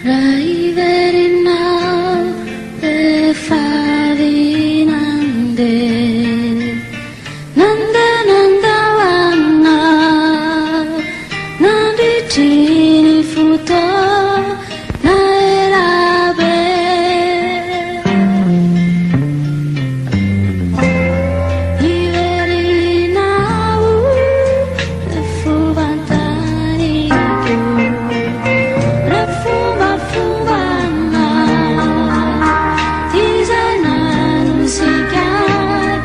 Rai veri now le favi nande nanda nanda wana nandi chini futo na erabe I veri now le fu vantani tu le fu fuvana tisanan sikai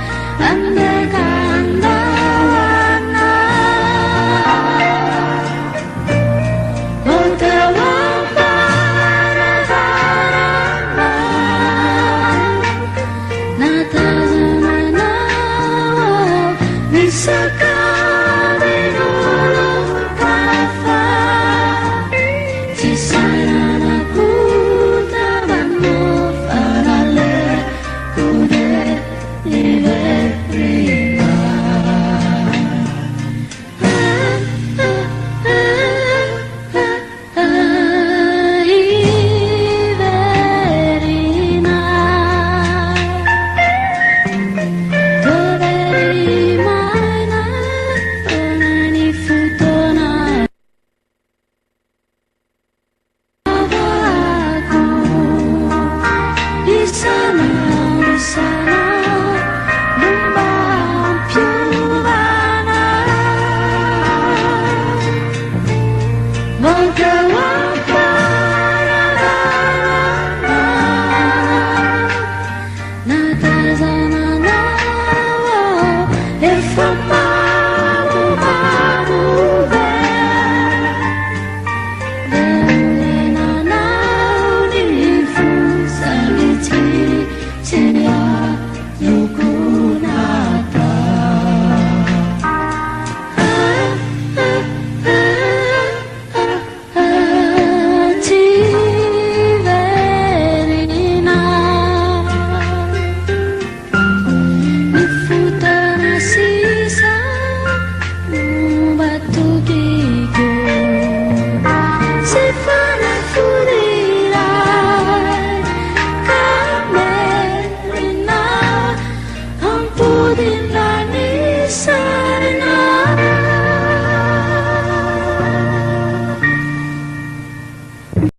ande kandawana botawambara varama natazana nisakade dulu kafa Tisarana puta vanno farale kude i vetri